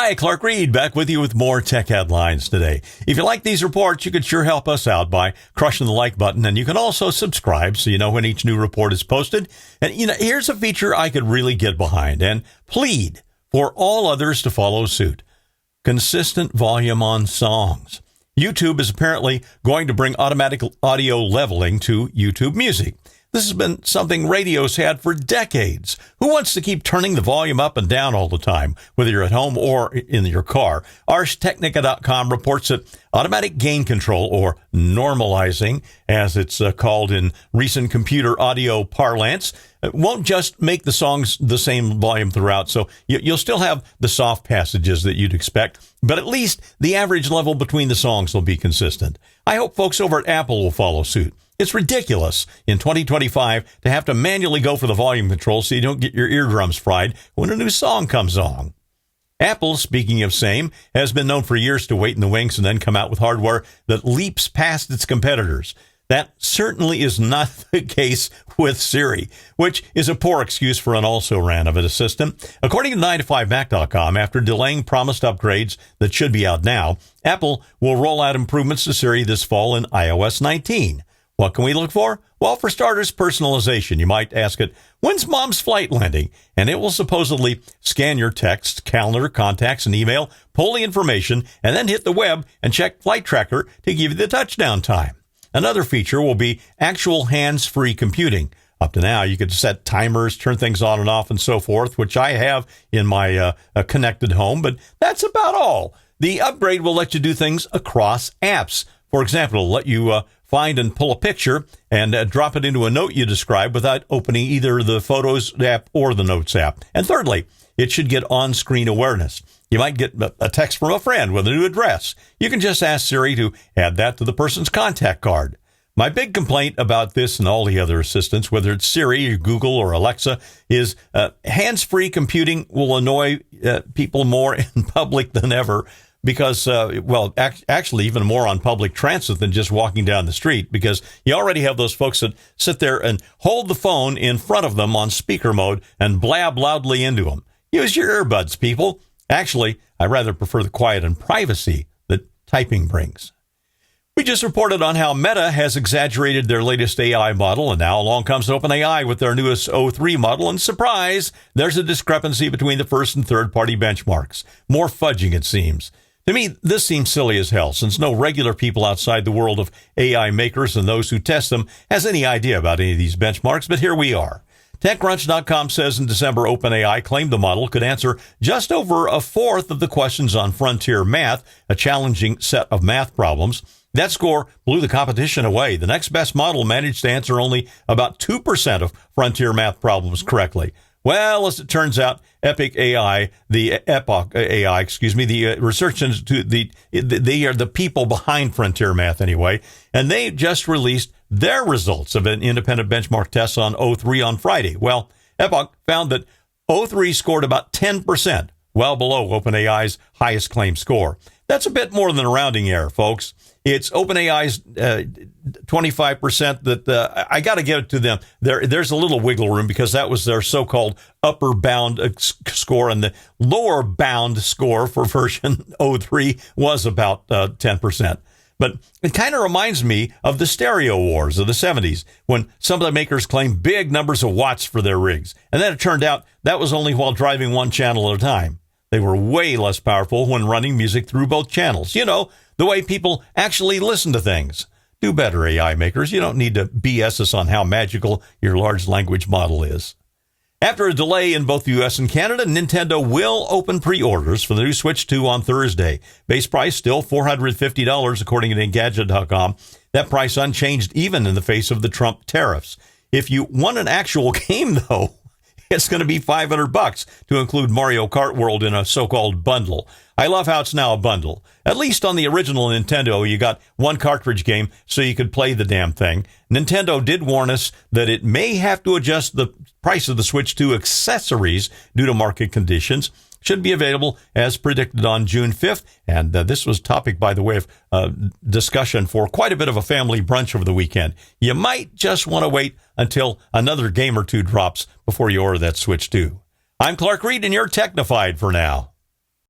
Hi, Clark Reid, back with you with more tech headlines today. If you like these reports, you could sure help us out by crushing the like button, and you can also subscribe so you know when each new report is posted. And, here's a feature I could really get behind and plead for all others to follow suit. Consistent volume on songs. YouTube is apparently going to bring automatic audio leveling to YouTube Music. This has been something radio's had for decades. Who wants to keep turning the volume up and down all the time, whether you're at home or in your car? ArsTechnica.com reports that automatic gain control, or normalizing, as it's called in recent computer audio parlance, won't just make the songs the same volume throughout. So you'll still have the soft passages that you'd expect, but at least the average level between the songs will be consistent. I hope folks over at Apple will follow suit. It's ridiculous in 2025 to have to manually go for the volume control so you don't get your eardrums fried when a new song comes on. Apple, speaking of same, has been known for years to wait in the wings and then come out with hardware that leaps past its competitors. That certainly is not the case with Siri, which is a poor excuse for an also-ran of an assistant. According to 9to5Mac.com, after delaying promised upgrades that should be out now, Apple will roll out improvements to Siri this fall in iOS 19. What can we look for? Well, for starters, personalization. You might ask it, when's mom's flight landing? And it will supposedly scan your text, calendar, contacts, and email, pull the information, and then hit the web and check Flight Tracker to give you the touchdown time. Another feature will be actual hands-free computing. Up to now, you could set timers, turn things on and off, and so forth, which I have in my connected home, but that's about all. The upgrade will let you do things across apps. For example, it'll let you find and pull a picture and drop it into a note you describe without opening either the Photos app or the Notes app. And thirdly, it should get on-screen awareness. You might get a text from a friend with a new address. You can just ask Siri to add that to the person's contact card. My big complaint about this and all the other assistants, whether it's Siri or Google or Alexa, is hands-free computing will annoy people more in public than ever. Because, actually even more on public transit than just walking down the street, because you already have those folks that sit there and hold the phone in front of them on speaker mode and blab loudly into them. Use your earbuds, people. Actually, I rather prefer the quiet and privacy that typing brings. We just reported on how Meta has exaggerated their latest AI model, and now along comes OpenAI with their newest O3 model, and surprise, there's a discrepancy between the first and third-party benchmarks. More fudging, it seems. To me, this seems silly as hell, since no regular people outside the world of AI makers and those who test them has any idea about any of these benchmarks, but here we are. TechCrunch.com says in December, OpenAI claimed the model could answer just over a fourth of the questions on frontier math, a challenging set of math problems. That score blew the competition away. The next best model managed to answer only about 2% of frontier math problems correctly. Well, as it turns out, the research institute, they are the people behind frontier math anyway, and they just released their results of an independent benchmark test on O3 on Friday. Well, Epoch found that O3 scored about 10%, well below OpenAI's highest claimed score. That's a bit more than a rounding error, folks. It's OpenAI's 25% that I got to give it to them. There's a little wiggle room because that was their so-called upper bound score, and the lower bound score for version 03 was about 10%. But it kind of reminds me of the stereo wars of the 70s, when some of the makers claimed big numbers of watts for their rigs. And then it turned out that was only while driving one channel at a time. They were way less powerful when running music through both channels. You know, the way people actually listen to things. Do better, AI makers. You don't need to BS us on how magical your large language model is. After a delay in both the U.S. and Canada, Nintendo will open pre-orders for the new Switch 2 on Thursday. Base price still $450, according to Engadget.com. That price unchanged even in the face of the Trump tariffs. If you want an actual game, though, it's going to be $500 to include Mario Kart World in a so-called bundle. I love how it's now a bundle. At least on the original Nintendo, you got one cartridge game so you could play the damn thing. Nintendo did warn us that it may have to adjust the price of the Switch 2 accessories due to market conditions. Should be available as predicted on June 5th. And this was topic, by the way, of discussion for quite a bit of a family brunch over the weekend. You might just want to wait until another game or two drops before you order that Switch 2. I'm Clark Reid, and you're Technified for now.